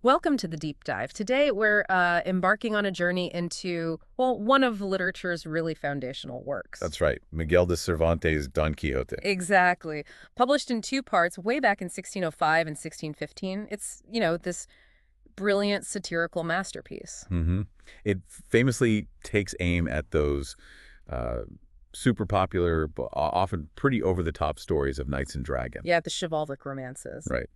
Welcome to the deep dive. Today, we're embarking on a journey into, well, one of literature's really foundational works. That's right. Miguel de Cervantes' Don Quixote. Exactly. Published in two parts way back in 1605 and 1615. It's, this brilliant satirical masterpiece. It famously takes aim at those uh, super popular, but often pretty over-the-top stories of knights and dragons. Yeah, the chivalric romances. Right.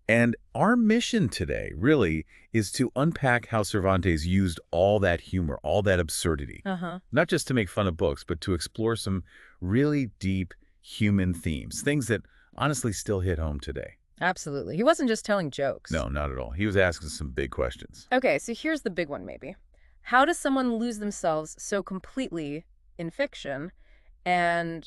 And our mission today, really, is to unpack how Cervantes used all that humor, all that absurdity, Uh-huh. not just to make fun of books, but to explore some really deep human themes, things that honestly still hit home today. Absolutely. He wasn't just telling jokes. No, not at all. He was asking some big questions. Okay, so here's the big one, maybe. How does someone lose themselves so completely in fiction? And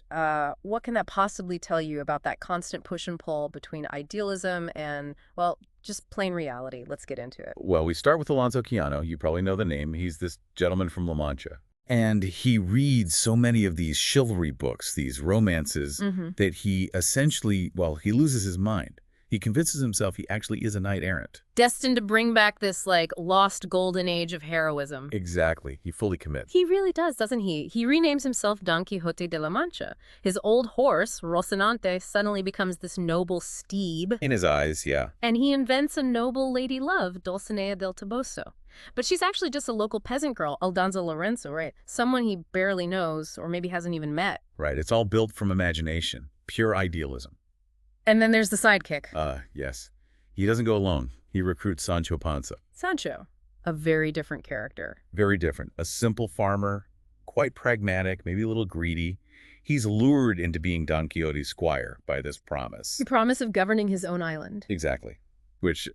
what can that possibly tell you about that constant push and pull between idealism and, well, just plain reality? Let's get into it. Well, we start with Alonso Quijano. You probably know the name. He's this gentleman from La Mancha. And he reads so many of these chivalry books, these romances, that he essentially, well, he loses his mind. He convinces himself he actually is a knight-errant. Destined to bring back this, lost golden age of heroism. Exactly. He fully commits. He really does, doesn't he? He renames himself Don Quixote de la Mancha. His old horse, Rocinante, suddenly becomes this noble steed. In his eyes, yeah. And he invents a noble lady love, Dulcinea del Toboso. But she's actually just a local peasant girl, Aldonza Lorenzo, right? Someone he barely knows or maybe hasn't even met. Right. It's all built from imagination, pure idealism. And then there's the sidekick. Yes. He doesn't go alone. He recruits Sancho Panza. Sancho, a very different character. Very different. A simple farmer, quite pragmatic, maybe a little greedy. He's lured into being Don Quixote's squire by this promise. The promise of governing his own island. Exactly. Which,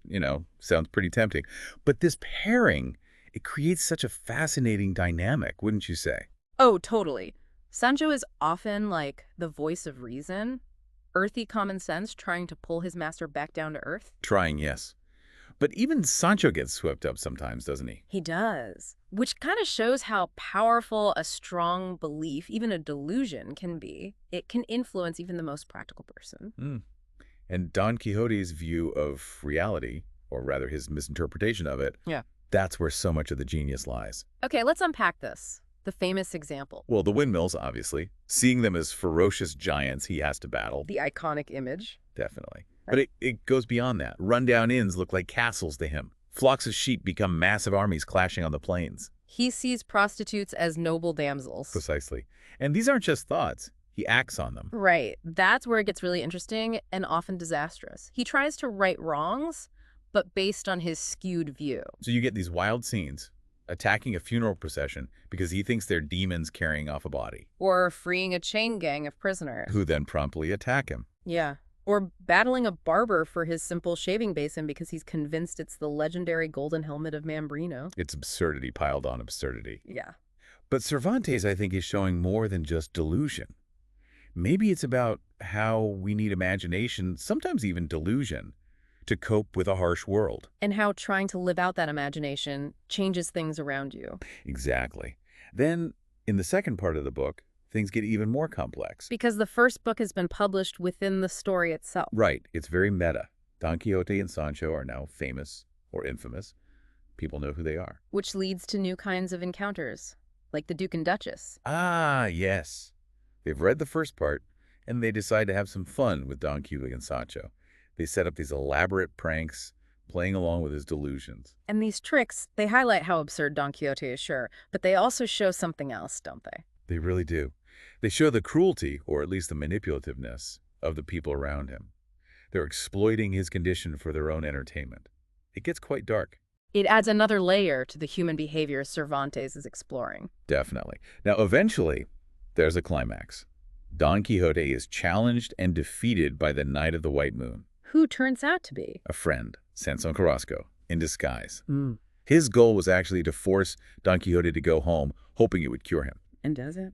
sounds pretty tempting. But this pairing, it creates such a fascinating dynamic, wouldn't you say? Oh, totally. Sancho is often like the voice of reason, earthy common sense trying to pull his master back down to earth. Trying, yes. But even Sancho gets swept up sometimes, doesn't he? He does, which kind of shows how powerful a strong belief, even a delusion, can be. It can influence even the most practical person. And Don Quixote's view of reality, or rather his misinterpretation of it, Yeah. that's where so much of the genius lies. Okay, let's unpack this. The famous example. Well, the windmills, obviously. Seeing them as ferocious giants he has to battle. The iconic image. Definitely. But it goes beyond that. Rundown inns look like castles to him. Flocks of sheep become massive armies clashing on the plains. He sees prostitutes as noble damsels. Precisely. And these aren't just thoughts. He acts on them. Right. That's where it gets really interesting and often disastrous. He tries to right wrongs, but based on his skewed view. So you get these wild scenes, attacking a funeral procession because he thinks they're demons carrying off a body. Or freeing a chain gang of prisoners. Who then promptly attack him. Yeah. Or battling a barber for his simple shaving basin because he's convinced it's the legendary golden helmet of Mambrino. It's absurdity piled on absurdity. Yeah. But Cervantes, I think, is showing more than just delusion. Maybe it's about how we need imagination, sometimes even delusion, to cope with a harsh world. And how trying to live out that imagination changes things around you. Exactly. Then, in the second part of the book, things get even more complex. Because the first book has been published within the story itself. Right. It's very meta. Don Quixote and Sancho are now famous or infamous. People know who they are. Which leads to new kinds of encounters, like the Duke and Duchess. Ah, yes. They've read the first part, and they decide to have some fun with Don Quixote and Sancho. They set up these elaborate pranks, playing along with his delusions. And these tricks, they highlight how absurd Don Quixote is, sure, but they also show something else, don't they? They really do. They show the cruelty, or at least the manipulativeness, of the people around him. They're exploiting his condition for their own entertainment. It gets quite dark. It adds another layer to the human behavior Cervantes is exploring. Definitely. Now, eventually, there's a climax. Don Quixote is challenged and defeated by the Knight of the White Moon. Who turns out to be? A friend, Sanson Carrasco, in disguise. His goal was actually to force Don Quixote to go home, hoping it would cure him. And does it?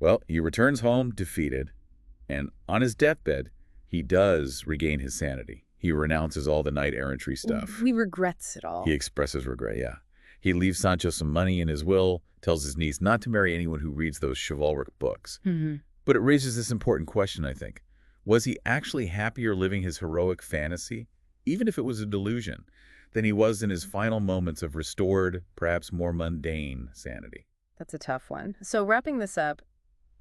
Well, he returns home defeated, and on his deathbed, he does regain his sanity. He renounces all the knight-errantry stuff. He regrets it all. He expresses regret, yeah. He leaves Sancho some money in his will, tells his niece not to marry anyone who reads those chivalric books. But it raises this important question, I think. Was he actually happier living his heroic fantasy, even if it was a delusion? than he was in his final moments of restored, perhaps more mundane sanity. That's a tough one. So wrapping this up,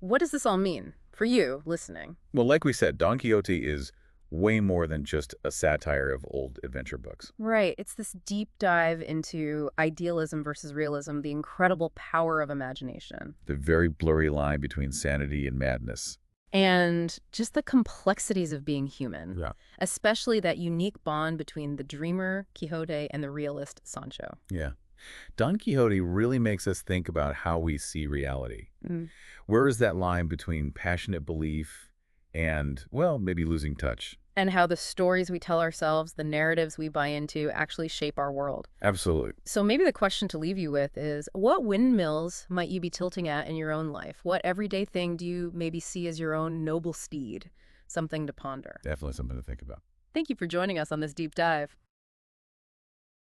what does this all mean for you listening? Well, like we said, Don Quixote is way more than just a satire of old adventure books. Right. It's this deep dive into idealism versus realism, the incredible power of imagination. The very blurry line between sanity and madness. And just the complexities of being human. Yeah. Especially that unique bond between the dreamer, Quixote, and the realist, Sancho. Yeah. Don Quixote really makes us think about how we see reality. Mm. Where is that line between passionate belief and, well, maybe losing touch? And how the stories we tell ourselves, the narratives we buy into, actually shape our world. Absolutely. So maybe the question to leave you with is, what windmills might you be tilting at in your own life? What everyday thing do you maybe see as your own noble steed? Something to ponder. Definitely something to think about. Thank you for joining us on this deep dive.